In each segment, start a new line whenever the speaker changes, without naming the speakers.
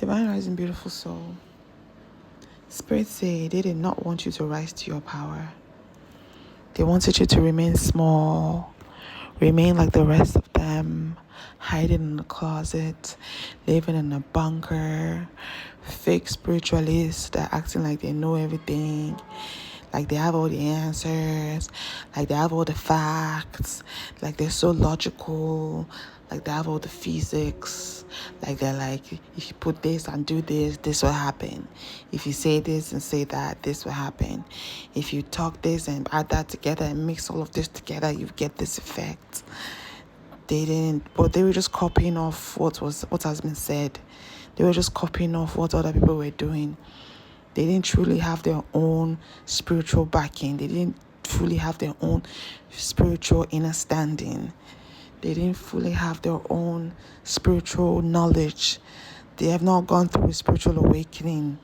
Divine Rising, beautiful soul. SpiritSay they did not want you to rise to your power. They wanted you to remain small, remain like the rest of them, hiding in the closet, living in a bunker, fake spiritualists that acting like they know everything, like they have all the answers, like they have all the facts, like they're so logical, like they have all the physics, like they're like, if you put this and do this, this will happen. If you say this and say that, this will happen. If you talk this and add that together and mix all of this together, you get this effect. They didn't, but they were just copying off what has been said. They were just copying off what other people were doing. They didn't truly have their own spiritual backing. They didn't fully have their own spiritual understanding. They didn't fully have their own spiritual knowledge. They have not gone through a spiritual awakening.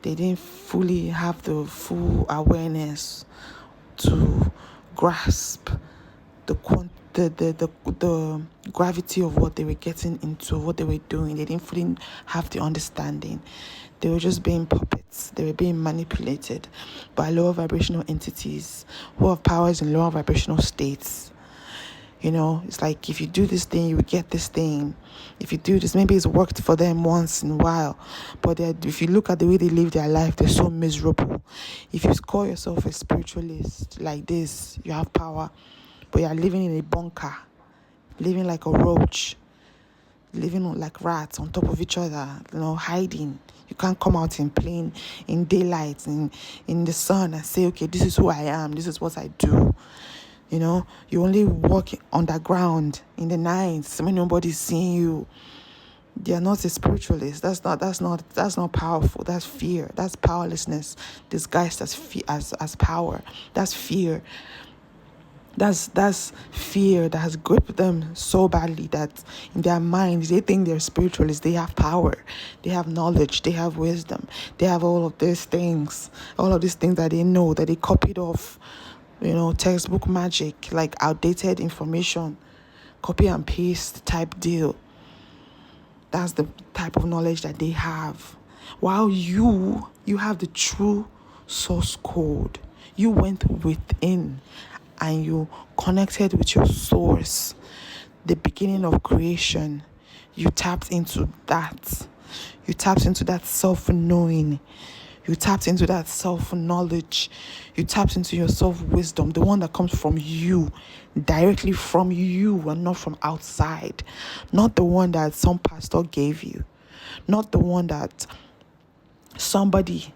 They didn't fully have the full awareness to grasp the gravity of what they were getting into, what they were doing. They didn't fully have the understanding. They were just being puppets. They were being manipulated by lower vibrational entities who have powers in lower vibrational states. You know, it's like if you do this thing, you will get this thing. If you do this, maybe it's worked for them once in a while. But if you look at the way they live their life, they're so miserable. If you call yourself a spiritualist like this, you have power. But you're living in a bunker, living like a roach, living like rats on top of each other, hiding. You can't come out in daylight, in the sun and say, okay, this is who I am, this is what I do. You only walk underground in the night when nobody's seeing you. You're not a spiritualist. That's not powerful. That's fear. That's powerlessness disguised as power. That's fear. That's fear that has gripped them so badly that in their minds they think they're spiritualists. They have power, they have knowledge, they have wisdom, they have all of these things that they know, that they copied off, textbook magic, like outdated information, copy and paste type deal. That's the type of knowledge that they have. While you have the true source code. You went within and you connected with your source, the beginning of creation. You tapped into that. You tapped into that self-knowing. You tapped into that self-knowledge. You tapped into your self-wisdom, the one that comes from you, directly from you and not from outside. Not the one that some pastor gave you. Not the one that somebody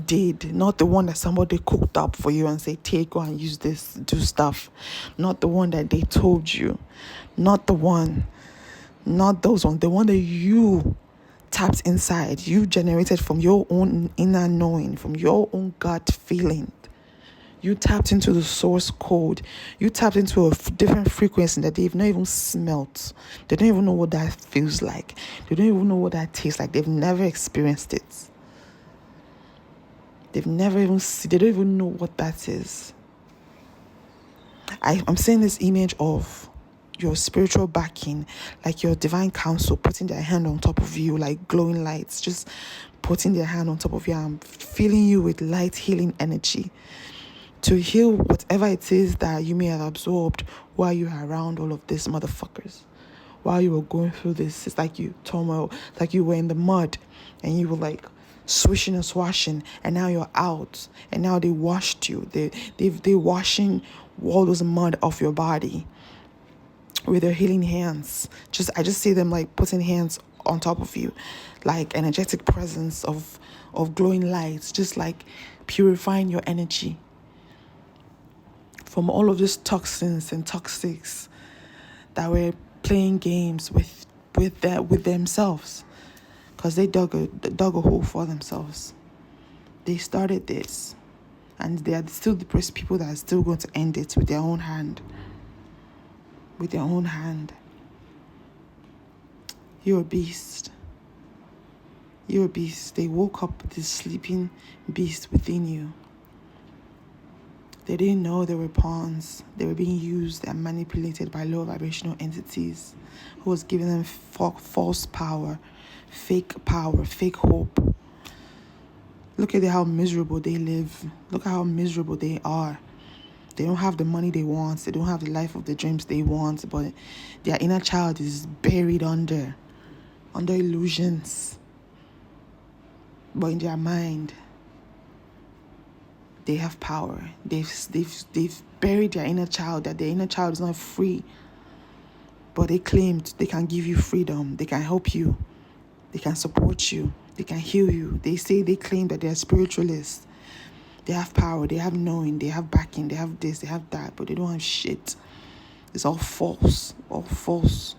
did, not the one that somebody cooked up for you and say, take, go and use this, do stuff. Not the one that they told you. Not those ones, the one that you tapped inside, you generated from your own inner knowing, from your own gut feeling. You tapped into the source code. You tapped into a different frequency that they've not even smelt. They don't even know what that feels like. They don't even know what that tastes like. They've never experienced it. They don't even know what that is. I'm seeing this image of your spiritual backing, like your divine counsel putting their hand on top of you, like glowing lights, just putting their hand on top of you and filling you with light healing energy to heal whatever it is that you may have absorbed while you were around all of these motherfuckers. While you were going through this, it's like you turmoil, like you were in the mud and you were like swishing and swashing, and now you're out, and now they washed you. They're washing all those mud off your body with their healing hands. I just see them like putting hands on top of you, like energetic presence of glowing lights, just like purifying your energy from all of these toxins and toxics that were playing games with themselves. Because they dug a hole for themselves. They started this. And they are still the people that are still going to end it with their own hand. With their own hand. You're a beast. You're a beast. They woke up this sleeping beast within you. They didn't know they were pawns. They were being used and manipulated by low vibrational entities who was giving them false power, fake power, fake hope. Look at how miserable they live. Look at how miserable they are. They don't have the money they want. They don't have the life of the dreams they want. But their inner child is buried under illusions. But in their mind, they have power. They've buried their inner child, that their inner child is not free. But they claimed they can give you freedom. They can help you. They can support you. They can heal you. They claim that they're spiritualists. They have power. They have knowing. They have backing. They have this. They have that. But they don't have shit. It's all false. All false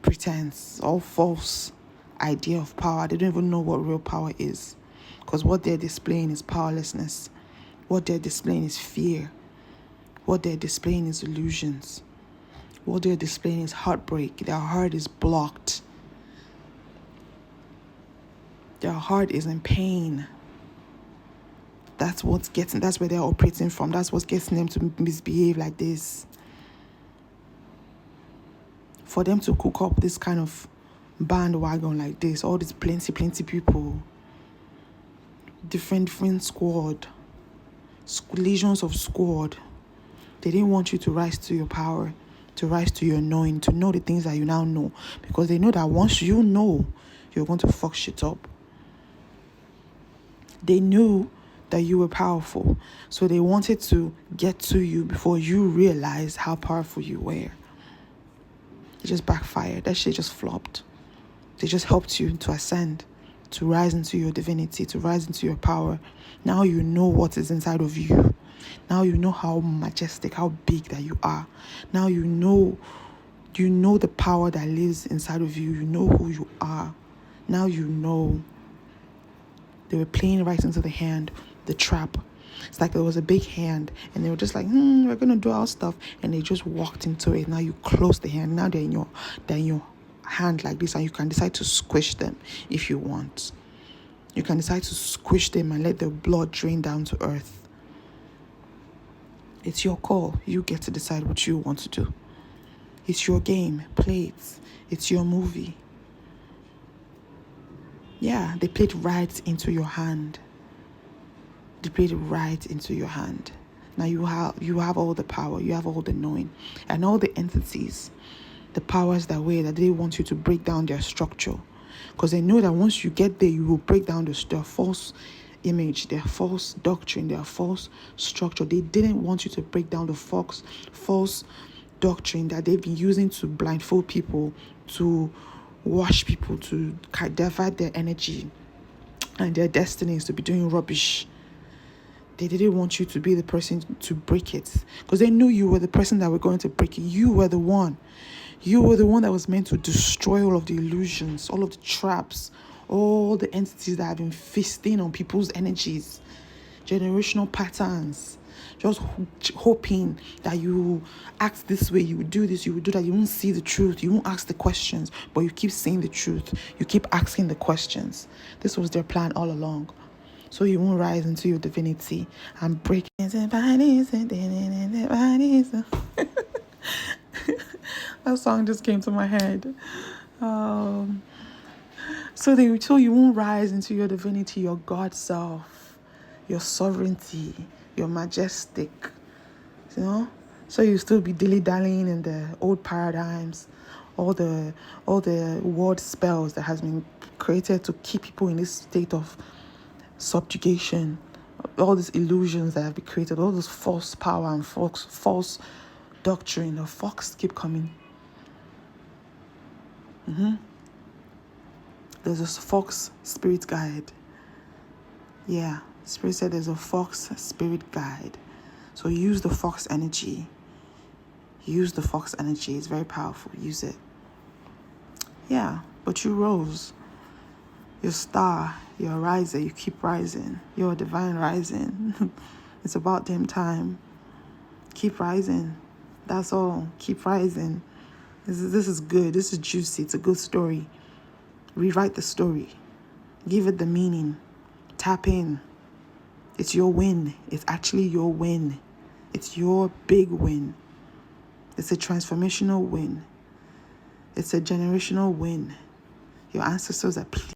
pretense. All false idea of power. They don't even know what real power is. Because what they're displaying is powerlessness. What they're displaying is fear. What they're displaying is illusions. What they're displaying is heartbreak. Their heart is blocked. Their heart is in pain. That's where they're operating from. That's what's getting them to misbehave like this. For them to cook up this kind of bandwagon like this, all these plenty people, different squad, legions of squad. They didn't want you to rise to your power, to rise to your knowing, to know the things that you now know. Because they know that once you know, you're going to fuck shit up. They knew that you were powerful. So they wanted to get to you before you realized how powerful you were. It just backfired. That shit just flopped. They just helped you to ascend, to rise into your divinity, to rise into your power. Now you know what is inside of you. Now you know how majestic, how big that you are. Now you know the power that lives inside of you. You know who you are. Now you know. They were playing right into the hand, the trap. It's like there was a big hand and they were just like, we're going to do our stuff. And they just walked into it. Now you close the hand. Now they're in your hand like this, and you can decide to squish them if you want. You can decide to squish them and let the blood drain down to earth. It's your call. You get to decide what you want to do. It's your game. Play it. It's your movie. Yeah, they played right into your hand. They played it right into your hand. Now you have all the power. You have all the knowing. And all the entities, the powers that they want you to break down their structure. Because they know that once you get there, you will break down their false image, their false doctrine, their false structure. They didn't want you to break down the false doctrine that they've been using to blindfold people, to wash people, to divert their energy and their destinies to be doing rubbish. They didn't want you to be the person to break it, because they knew you were the person that were going to break it. You were the one. You were the one that was meant to destroy all of the illusions, all of the traps, all the entities that have been feasting on people's energies, generational patterns, just hoping that you act this way, you would do this, you would do that. You won't see the truth, you won't ask the questions, but you keep saying the truth, you keep asking the questions. This was their plan all along, so you won't rise into your divinity and break that song just came to my head. So you won't rise into your divinity, your God self, your sovereignty, your majestic, so you still be dilly-dallying in the old paradigms, all the word spells that has been created to keep people in this state of subjugation, all these illusions that have been created, all this false power and false doctrine. The fox keep coming. There's a fox spirit guide. Yeah, Spirit said there's a fox spirit guide. So use the fox energy. Use the fox energy. It's very powerful. Use it. Yeah, but you rose. Your star, you're a riser. You keep rising. You're a divine rising. It's about damn time. Keep rising. That's all. Keep rising. This is good. This is juicy. It's a good story. Rewrite the story. Give it the meaning. Tap in. It's your win. It's actually your win. It's your big win. It's a transformational win. It's a generational win. Your ancestors are